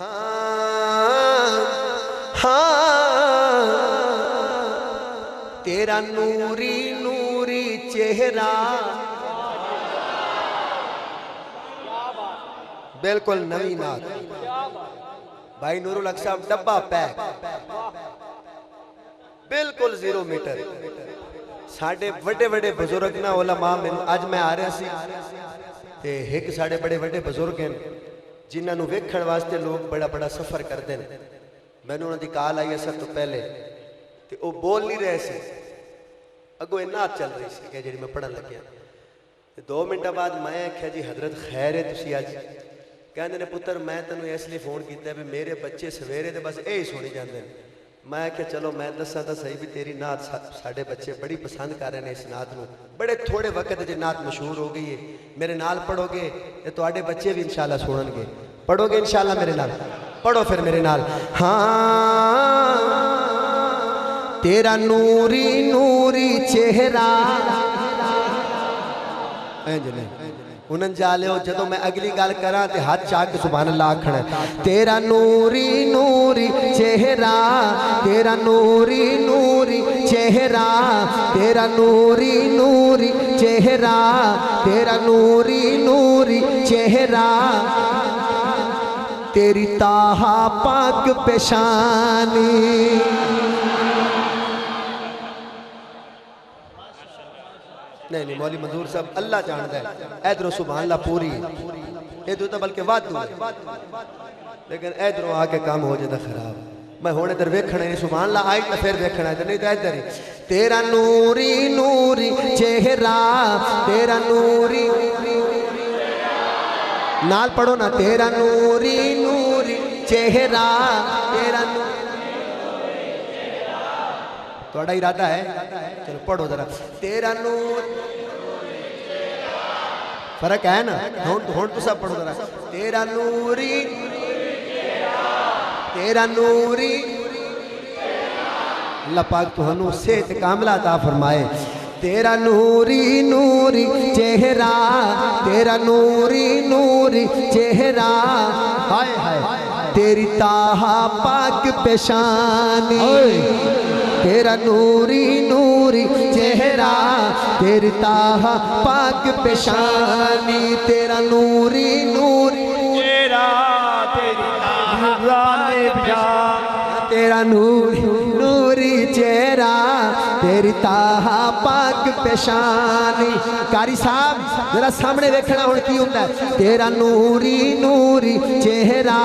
हाँ हाँ तेरा नूरी नूरी चेहरा बिल्कुल नवी नात भाई नूरुल हक साहब डब्बा पैक बिल्कुल 0 मीटर साढ़े बड़े बड़े बुजुर्ग ना उलमा मैनू अज मैं आ रहा सी ते एक साढ़े बड़े बड़े बुजुर्ग हैं जिन्होंने वेखण वास्ते लोग बड़ा बड़ा सफर करते हैं। मैनू उन्होंने कॉल आई सब तो पहले तो वो बोल नहीं रहे थे अगो नात चल रही सी जी मैं पढ़न लग्या 2 मिनट बाद मैं आख्या जी हजरत खैर है तुसी अज कहते ने पुत्र मैं तेन इसलिए फोन किया भी मेरे बच्चे सवेरे तो बस यही सुनी जाते हैं। मैं क्या चलो मैं दसा तो सही भी तेरी नात साढ़े बच्चे बड़ी पसंद कर रहे हैं इस नात को बड़े थोड़े वक्त च नात मशहूर हो गई है। मेरे नाल पढ़ोगे तो तुहाडे बच्चे भी इंशाल्लाह सुननगे। पढ़ोगे इंशाल्लाह मेरे नाल? पढ़ो फिर मेरे नाल। हाँ तेरा नूरी नूरी चेहरा उन्हन जा लियो जदों मैं अगली गल करा ते हाथ चाक सुभान अल्लाह आखना। तेरा नूरी नूरी चेहरा तेरा नूरी नूरी चेहरा तेरा नूरी नूरी चेहरा तेरा नूरी नूरी चेहरा तेरी ताहा पाक पेशानी नहीं मौली मंजूर साहब अल्लाह जानता है इधरों सुभान अल्लाह पूरी इधरों तो बल्कि वाधू लेकिन इधरों आके काम हो जाता खराब। मैं हुण इधर वेखना नहीं सुभान अल्लाह आई तो फिर वेखना है नहीं तो इधर ही। तेरा नूरी नूरी चेहरा तेरा नूरी नाल पढ़ो ना। तेरा नूरी नूरी चेहरा तेरा थोड़ा इरादा है चलो पढ़ो जरा। तेरा नूर फर्क है ना हुण तो सब पढ़ो जरा। तेरा नूरी अल्लाह पाक तुहानू सेहत कामला अता फरमाए। तेरा नूरी नूरी चेहरा तेरा नूरी नूरी चेहरा हाय हाय तेरी ताहा पाक पेशानी तेरा नूरी नूरी चेहरा तेरी ताहा पाक पेशानी तेरा नूरी नूरी चेहरा तेरा नूरी नूरी चेहरा तेरी ताहा पाक पेशानी। कारी साहब जरा सामने देखना हुण की हुंदा है। तेरा नूरी नूरी चेहरा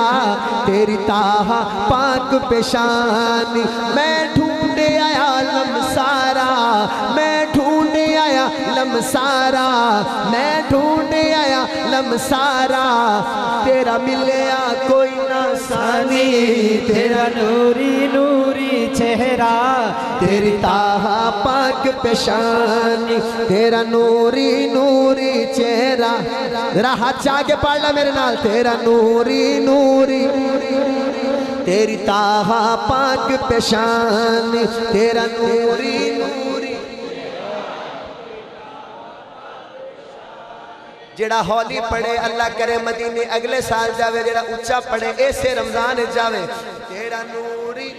तेरी ताहा पाक पेशानी मैं ढूंढे आया लमसारा मैं ढूंढे आया लमसारा मैं ढूंढे आया लमसारा तेरा मिलया कोई ना सानी। तेरा नूरी नूरी चेहरा तेरी ताहा पाक पेशानी तेरा नूरी नूरी चेहरा जरा हाथ आगे पढ़ ला मेरे नाल। तेरा नूरी नूरी तेरी ताहा पाक पेशानी तेरा नूरी नूरी जेड़ा हौली पढ़े अल्लाह करे मदीने अगले साल जावे जेड़ा उच्चा पढ़े ऐसे रमजान जावे। तेरा नूरी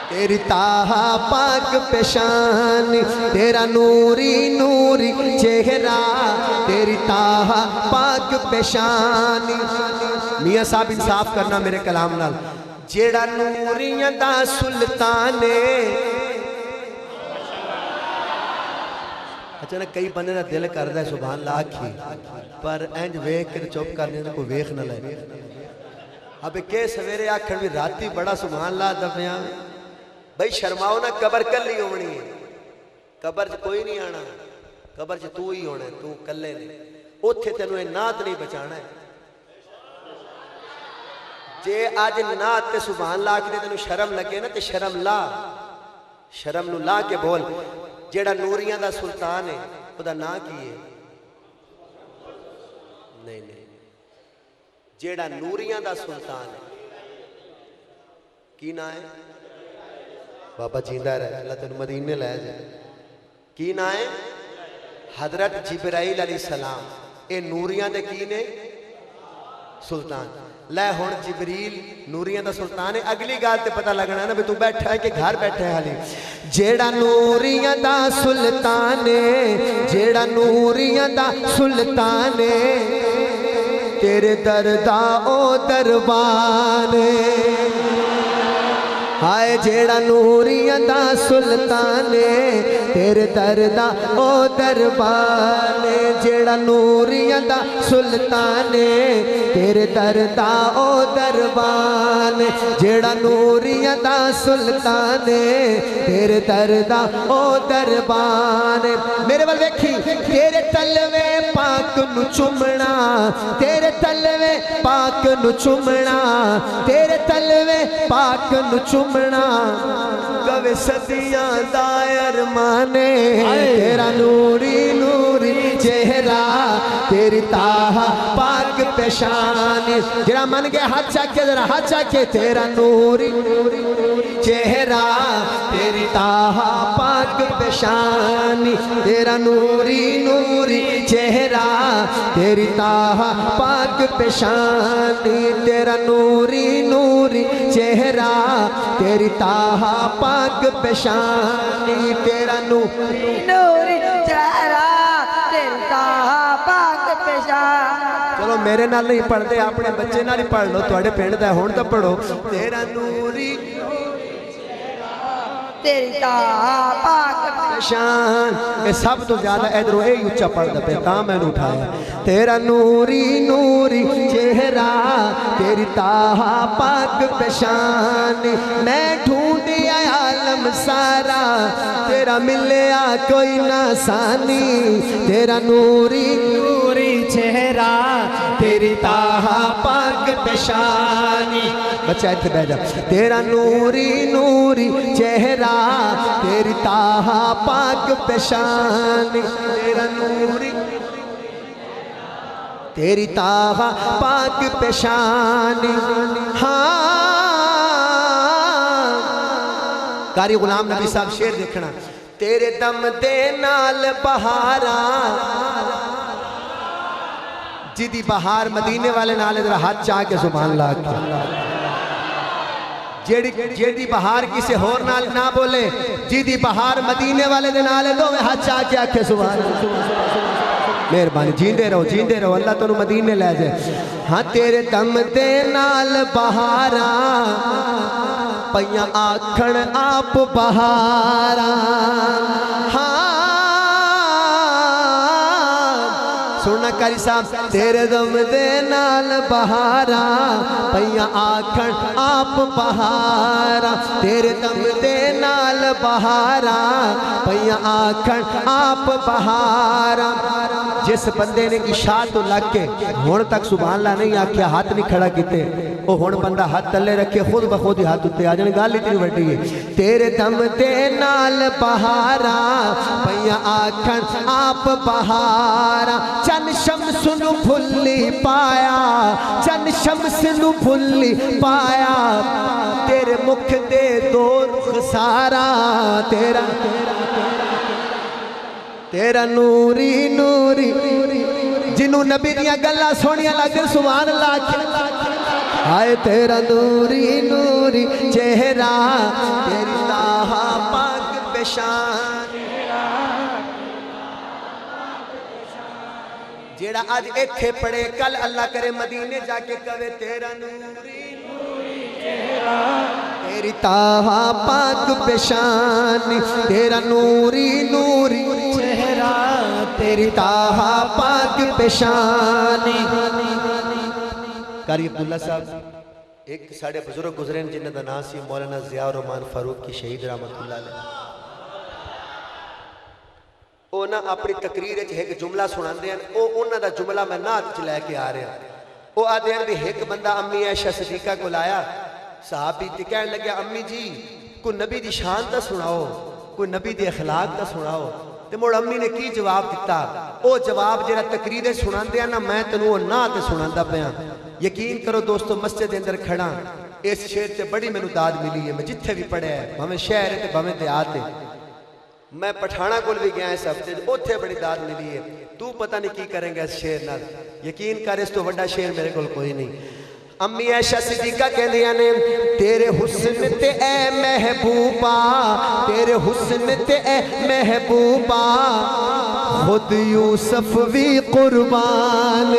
तेरी ताहा पाक पेशानी तेरा नूरी नूरी चेहरा तेरी ताहा पाक पेशानी। मियाँ साहब इंसाफ करना मेरे कलाम नाल। जेड़ा नूरियां दा सुल्तान अचानक कई बंदे का दिल करता है सुभान अल्लाह आखी पर इंज वेख के चुप करने को वेख न ले। अब के सवेरे आखन भी राती बड़ा सुभान अल्लाह दफिया भाई शर्माओ ना कबर कल ही होनी है। कबर च कोई नहीं आना कबर च तू ही होना तू कले ने उथे तेन नात नहीं बचाना है। जे अज नात ते सुभान अल्लाह आखदे तेन शर्म लगे ना तो शर्म ला शर्म नू ला के बोल। जेड़ा नूरियां दा सुल्तान है उदा नां की है? नहीं नहीं जेड़ा नूरियां दा सुल्तान है की ना है? बाबा जींदा रहे अल्लाह तेन मदीने लै जाए। की ना है? हजरत जिब्राइल अलैहिस्सलाम। ये नूरियां दे की ने? सुल्तान। लै हुण जिबरील नूरियां दा सुल्तान है। अगली गल ते पता लगना ना भी तू बैठा है कि घर बैठा है हाली। जेड़ा नूरियां दा सुल्तान है, जेड़ा नूरियां दा सुल्तान है, तेरे दरदा ओ दरबार हाय। जेड़ा नूरियां दा सुल्तान है, तेरे दरदा ओ दरबार। जेड़ा नूरियां दा सुल्तान है, तेरे दरदा ओ दरबार। जेड़ा नूरियां दा सुल्तान है, तेरे दरदा ओ दरबार। मेरे वाल वेखी, तेरे तलवे पाक नु चुमना, तेरे तलवे पाक नु चुमना, तेरे तलवे पाक नु चुमना, कवे सदियां दायर माने। तेरा नूरी नूरी चेहरा, तेरी ताहा पाक पेशानी। जरा मन के हाथ चाके, जरा हाथ चाके। तेरा नूरी चेहरा, तेरी ताहा पाक पेशानी। तेरा नूरी नूरी चेहरा, तेरी ताहा पाक पेशानी। तेरा नूरी नूरी चेहरा, तेरी ताहा पाक पेशानी। तेरा नूरी नूरी चेहरा, तेरी ताहा पाक पेशानी। चलो मेरे नाल नहीं पढ़ते, अपने बच्चे नाल ही पढ़ लो, तुहाडे पिंड दा हुण तां पढ़ो। तेरा नूरी तेरी ताहा पाक पेशान। ये सब तो ज्यादा इधरों यही उच्चा पढ़दा पे, तां मैंने उठाया। तेरा नूरी नूरी चेहरा, तेरी ताहा पाक पेशानी। मैं ढूंढिया आलम सारा, तेरा मिलया कोई ना सानी। तेरा नूरी नूरी चेहरा, तेरी ताहा पाक पेशानी। बच्चा इत्थे बैठ जा। तेरा नूरी नूरी चेहरा, तेरी ताहा पाक पेशानी। तेरा नूरी तेरी ताहा पाक पेशानी। हाँ, कारी गुलाम नबी साहब शेर देखना। तेरे दम दे नाल बहारा, जिदी बहार मदीने वाले नाल जरा हाथ चाह के सुभान अल्लाह के। जेड़ी बहार किसी होर नाल ना बोले, जिदी बहार मदीने वाले दे नाल दोवे हाथ चाह के आखे सुभान अल्लाह। मेहरबानी, जींदे रहो, अल्लाह तुहानू मदीने ले जाए। हाँ, तेरे दम दे नाल बहारा, पईयां आखण आप बहारा। हाँ सुनना कारी साहब, तेरे दम दे नाल बहारा, पईयां आखण आप बहारा। तेरे दम दे नाल बहारा, पईयां आखण आप बहारा। जिस बंदे ने इशा तो लग के हुण तक सुभान अल्लाह नहीं आख्या, हाथ नहीं खड़ा किते, वो हुण बंदा हाथ तले रखे खुद ब खुद ही हाथ उत्ते आ जाने। गल इतनी वड्डी है। तेरे दम दे नाल बहारा, पईयां आखण आप बहारा। चन शम्स नू भुल्ली पाया, चन शम्स नू भुल्ली पाया, तेरे मुख दे दो रुख सारा। तेरा तेरा नूरी नूरी, जिन्हों नबी दियां गल्लां सोहणियां लगदे सुभान अल्लाह। हाय तेरा नूरी नूरी चेहरा, तेरी ताहा पाक पेशान। जेड़ा आज इत्थे पढ़े, कल अल्लाह करे मदीने जाके कवे तेरा नूरी नूरी चेहरा, तेरी ताहा पाक पेशानी। तेरा नूरी नूरी चेहरा, तेरी ताहा पाक पेशानी। कारी अब्दुल्ला साहब एक साढ़े बुजुर्ग गुजरे जिन्हों का नाम सी मौलाना जिया रहमान फारूक की शहीद रहमतुल्लाह अलैह। वो ना अपनी तकरीर एक जुमला सुनाते हैं, वो उन्हों का जुमला मैं नात च लैके आ रहा। वो आते हैं भी एक बंदा अम्मी ऐशा सदीका को लाया, साहबी ते कहने लगे अम्मी जी कोई नबी की शान तो सुनाओ, कोई नबी के अखलाक तो सुनाओ। तो मुड़ अम्मी ने की जवाब दिता, वो जवाब जरा तकरीर सुनाते हैं ना, मैं तेनों वो नात सुनाता पाया। यकीन करो दोस्तों, मस्जिद के अंदर खड़ा, इस शेर से बड़ी मैनू दाद मिली है। मैं जिथे भी पढ़िया है, भावें शहर है भावें देहात है। मैं पठाना कोल भी गया इस हफ्ते उत्थे बड़ी दाद मिली है। तू पता नहीं की करेंगे इस शेर नाल, यकीन कर इस तो बड़ा शेर मेरे कोल कोई नहीं। अम्मी ऐशा सिद्दीका कहंदियां ने तेरे हुस्न ते ए महबूबा, तेरे हुस्न ते ए महबूबा, खुद यूसुफ भी कुर्बान।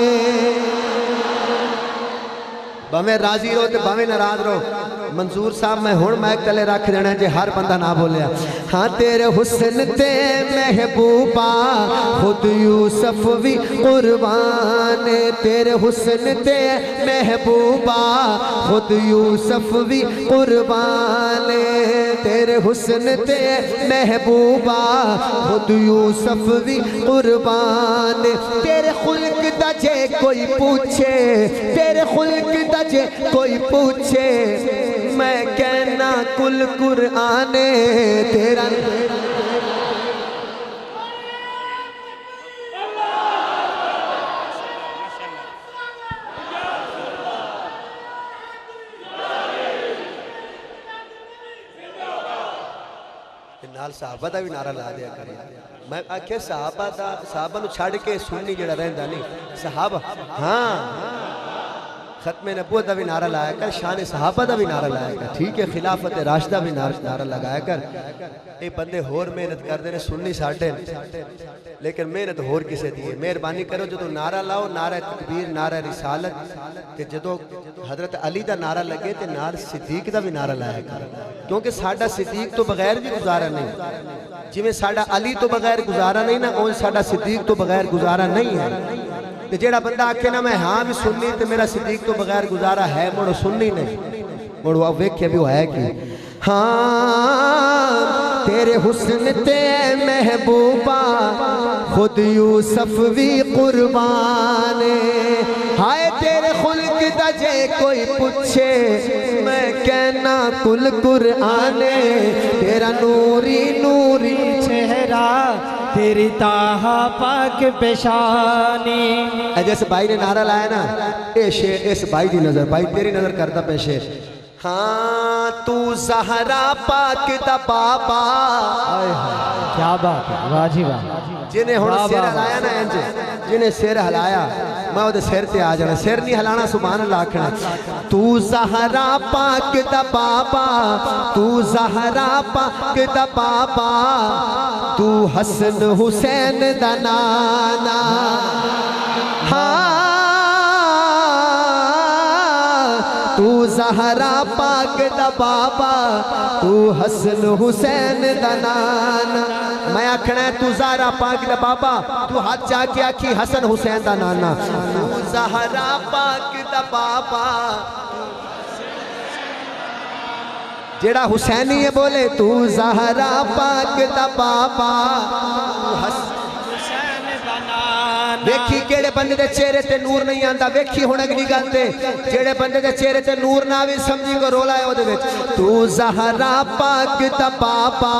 भावें राजी रहो तो भावें नाराज रहो। मंजूर साहब मैं हुण मैक तले रख देना जे हर बंदा ना बोलिया। हाँ तेरे हुस्न ते महबूबा, खुद यूसुफ भी कुर्बान। तेरे हुस्न ते महबूबा, खुद यूसुफ भी कुर्बान। तेरे हुस्न ते महबूबा, खुद यूसुफ भी कुर्बान। तेरे खुल्क दा जे कोई पूछे, तेरे खुल्क दा जे कोई पूछे, मैं कहना कुल कुराने तेरा। नाल साहबा दा भी नारा ला दिया कर। मैं आख्या साहबा नूं छड़ के सुन्नी जिहड़ा रहिंदा नहीं साहब। हाँ खत्मे नबूवत का भी नारा लाया कर, शान सहाबा का भी नारा लाया कर, ठीक है, खिलाफत राशिदा भी नारा लगाया कर। ये बंदे होर मेहनत करते हैं सुन्नी साढ़े, लेकिन मेहनत होर किसे दी है। मेहरबानी करो जो नारा लाओ, नारा तकबीर, नारा रिसालत, जो हजरत अली का नारा लगे तो नाल सिद्दीक का भी नारा लाया कर, क्योंकि साडा सिद्दीक तो बगैर भी गुजारा नहीं। जिमें साडा अली तो बगैर गुजारा नहीं ना, उन साडा सिद्दीक तो बगैर गुजारा नहीं है। तो जेड़ा बंदा आखे ना मैं हाँ भी सुन्नी तो मेरा सिद्दीक तो बगैर गुजारा है, मुड़ो सुन्नी नहीं, मुड़ो अब वेख्या भी है कि हाँ तेरे हुस्न ते महबूबा, खुद यूसुफ भी कुर्बान। हाय तेरे खुल्क दा जे कोई पूछे, मैं कहना कुल कुराने। तेरा नूरी नूरी चेहरा, तेरी ताहा पाक पेशानी। जैसे भाई ने नारा लाया ना, ये शेर इस भाई की नजर, भाई तेरी नजर करता पे शेर। हाँ तू ज़हरा पाक दा बाबा, क्या बात है, वाह जी वाह। जिन्हें हुण सिर हिलाया ना इंज, जिन्हें सिर हिलाया मैं वो सिर ते आ जाना, सिर नहीं हिलाना, सुभान अल्लाह आखना। तू ज़हरा पाक दा बाबा, तू ज़हरा पाक दा बाबा, तू हसन हुसैन दा नाना। हाँ तू ज़हरा पाक दा बाबा, तू हसन हुसैन दा नाना। मैं आखना है तू ज़हरा पाक दा बाबा, तू हाथ जाके आखी हसन हुसैन दा नाना। तू ज़हरा पाक दा बाबा, जेड़ा हुसैनी है बोले तू ज़हरा पाक दा बाबा, वेखी केड़े बंदे दे चेहरे ते नूर नहीं आंदा। वेखी हुण अगली गल ते जेड़े बंदे दे चेहरे ते नूर ना आवे समझी को रोला है ओदे विच। तू ज़हरा पाक दा बाबा,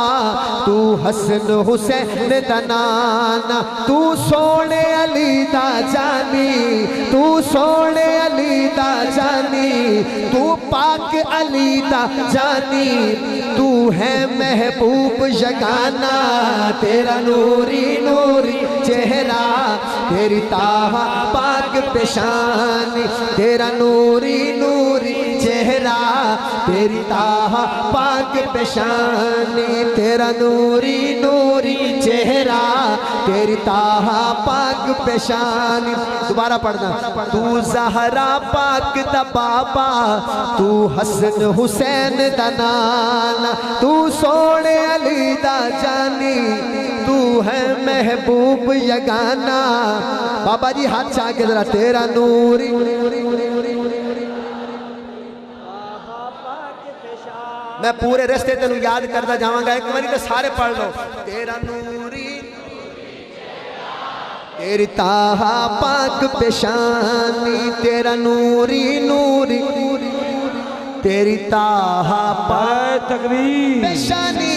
तू हसन हुसैन दा नाना। तू सोने अली दा जानी, तू सोने अली दा जानी, तू पाक अली दा जानी। तू है महबूब यगाना, तेरा नूरी नूरी चेहरा, तेरी ताहा पाक पेशानी। तेरा नूरी नूरी चेहरा, तेरी ताहा पाक पेशानी। तेरा नूरी नूरी चेहरा, तेरी ताहा पाक पेशानी। दोबारा पढ़ना। तू ज़हरा पाक दा बाबा, तू हसन हुसैन दा नाना। तू सोने अली दा जानी, तू है महबूब यगाना। बाबा जी हाथ चाह के जरा। तेरा नूरी मैं पूरे रस्ते तेन याद करता जावांगा, एक बारी तो सारे पढ़ लो। तेरा नूरी, तेरी ताहा पाक पेशानी। तेरा नूरी नूरी, तेरी ताहा पाक तकबीर पेशानी।